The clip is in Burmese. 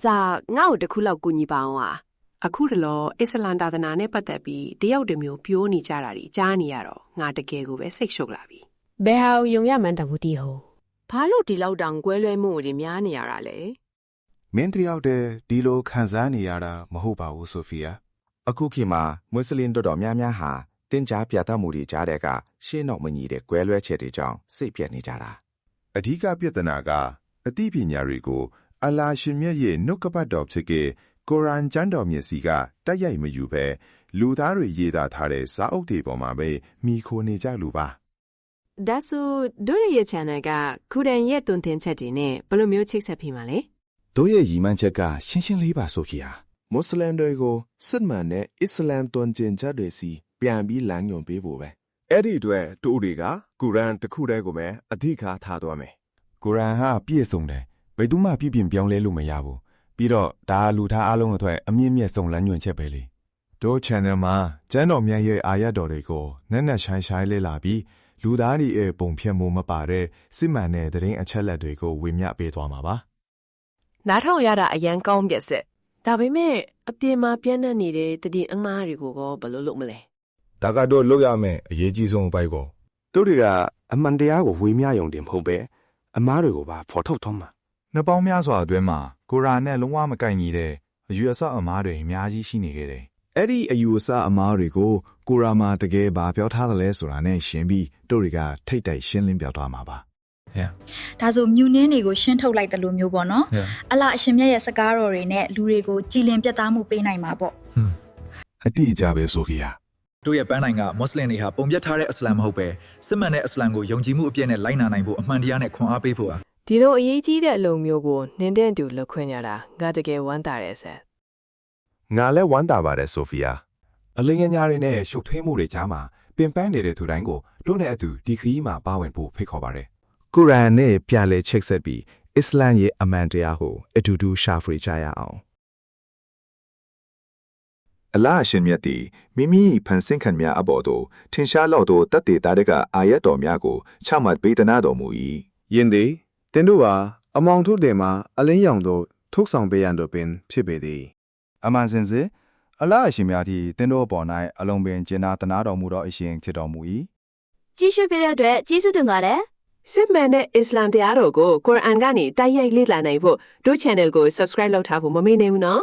ဇာငါ့ကိုတခုလောက်ကူညီပါအောင်ဟာအခုတလောအစ္စလမ်သာသနာနဲ့ပတ်သက်ပြီးတယောက်တစ်မျိုးပြောနေကြတာကြီးကြားနေရတော့ငါတကယ်ကိုပဲစိတ်ရှုပ်လာပြီဘယ်ဟာကိုယုံရမှန်းတဘူးတီဟိုဘာလို့ဒီလောက်တောင်ကွဲလွဲမှုတွေများနေရတာလဲမင်းတယောက်တည်းဒီလိုခံစားနေရတာမဟုတ်ပါဘူးဆိုဖီယာအခုခေတ်မှာမွတ်စလင်တော်များများဟာတင်ကြားပြသမှုတွေကြားတဲ့ကရှင်းတော့မညီတဲ့ကွဲလွဲချက်တွေကြောင့်စိတ်ပြက်နေကြတာအဓိကပြဿနာကအသိပညာတွေကိုအလာရှင်မြတ်ရဲ့နှုတ်ကပတ်တော်ဖြစ်တဲ့ကုရ်အာန်ကျမ်းတော်မျက်စိကတက်ရိုက်မယူဘဲလူသားတွေရေးသားထားတဲ့စာအုပ်တွေပေါ်မှာပဲမိခိုနေကြလို့ပါဒါဆိုတို့ရဲ့ channel ကကုရ်အာန်ရဲ့တွင်တင်ချက်တွေနဲ့ဘယ်လိုမျိုးချိတ်ဆက်ပြီးမှလဲတို့ရဲ့ရည်မှန်းချက်ကရှင်းရှင်းလေးပါဆိုဖီယာမွတ်စလင်တွေကိုစစ်မှန်တဲ့အစ္စလမ်တွင်တင်ချက်တွေစီပြန်ပြီးလမ်းညွှန်ပေးဖို့ပဲအဲ့ဒီအတွက်တို့တွေကကုရ်အာန်တစ်ခုတည်းကိုပဲအဓိကထားသွားမယ်ကုရ်အာန်ဟာပြည့်စုံတယ်ဘယ်သူမှပြည့်ပြည့်ပြောင်းလဲလို့မရဘူးပြီးတော့ဒါလူသားအလုံးအတွက်အမြင့်မြတ်ဆုံးလမ်းညွှန်ချက်ပဲလေတို့ channel မှာကျမ်းတော်မြတ်ရဲ့အာရတော်တွေကိုနက်နက်ရှိုင်းရှိုင်းလေးလာပြီးလူသားတွေရဲ့ပုံဖြတ်မှုမပါတဲ့စစ်မှန်တဲ့သတင်းအချက်လက်တွေကိုဝေမျှပေးသွားမှာပါနားထောင်ရတာအရန်ကောင်းပြက်စစ်ဒါပေမဲ့အပြင်မှာပြန့်နှံ့နေတဲ့တည်အမှားတွေကိုဘယ်လိုလုပ်မလဲဒါကတော့လုပ်ရမယ်အရေးကြီးဆုံးအပိုင်းကိုတို့တွေကအမှန်တရားကိုဝေမျှယုံတင်မဟုတ်ပဲအမားတွေကိုပါဖော်ထုတ်သွားမှာနှစ်ပေါင်းများစွာအတွင်းမှာကုရ်အာန်နဲ့လုံးဝမကိုက်ညီတဲ့အယူအဆအမားတွေအများကြီးရှိနေခဲ့တယ်အဲ့ဒီအယူအဆအမားတွေကိုကုရ်အာန်မှာတကယ်ဘာပြောထားသလဲဆိုတာနဲ့ရှင်းပြီးတို့တွေကထိတ်တိုက်ရှင်းလင်းပြသွားမှာပါဒါဆိုမြူနင်းတွေကိုရှင်းထုတ်လိုက်တယ်လို့မျိုးပေါ့နော်အလအရှင်မြတ်ရဲ့စကားတော်တွေနဲ့လူတွေကိုကြည်လင်ပြတ်သားမှုပေးနိုင်မှာပေါ့အတိအကျပဲဆိုကြီးတို့ရဲ့ပန်းနိုင်ကမွတ်စလင်တွေဟာပုံပြတ်ထားတဲ့အစ္စလမ်မဟုတ်ပဲစစ်မှန်တဲ့အစ္စလမ်ကိုယုံကြည်မှုအပြည့်နဲ့လိုက်နာနိုင်ဖို့အမှန်တရားနဲ့ခွန်အားပေးဖို့ဒီလိုအရေးကြီးတဲ့အလုပ်မျိုးကိုနင်းတဲ့တူလုပ်ခွင့်ရတာငါတကယ်ဝမ်းသာတယ်ဆက်ငါလည်းဝမ်းသာပါတယ်ဆိုဖီယာအလင်းငယ်ညာတွေနဲ့ရှုပ်ထွေးမှုတွေကြားမှာပင်ပန်းနေတဲ့သူတိုင်းကိုတို့နဲ့အတူဒီခရီးမှာပါဝင်ဖို့ဖိတ်ခေါ်ပါတယ်ကုရ်အာန်နဲ့ပြလဲချိတ်ဆက်ပြီးအစ္စလမ်ရဲ့အမှန်တရားကိုအတူတူရှာဖွေကြရအောင်အလာရှင်မြတ်သည်မိမိဖန်ဆင်းခံများအပေါ်သို့ထင်ရှားလောက်သောတတ်သေးတဲ့ကအာရတ်တော်များကိုချမှတ်ပေးသနာတော်မူ၏ယင်သည်တင်တို့ဟာအမောင်ထုတ်တယ်မှာအလင်းရောင်တို့ထုတ်ဆောင်ပေးရန်တို့ပင်ဖြစ်ပေသည်အမှန်စင်စစ်အလာရှင်များသည်တင်တို့အပေါ်၌အလုံးပင်ကျင်နာသနာတော်မူသောအရှင်ဖြစ်တော်မူ၏ကြီးစုပြတဲ့အတွက်ကြီးစုတင်ပါတယ်စစ်မှန်တဲ့အစ္စလမ်တရားတော်ကိုကုရ်အာန်ကနေတိုက်ရိုက်လေ့လာနိုင်ဖို့တို့ channel ကို subscribe လုပ်ထားဖို့မမေ့နေဘူးနော်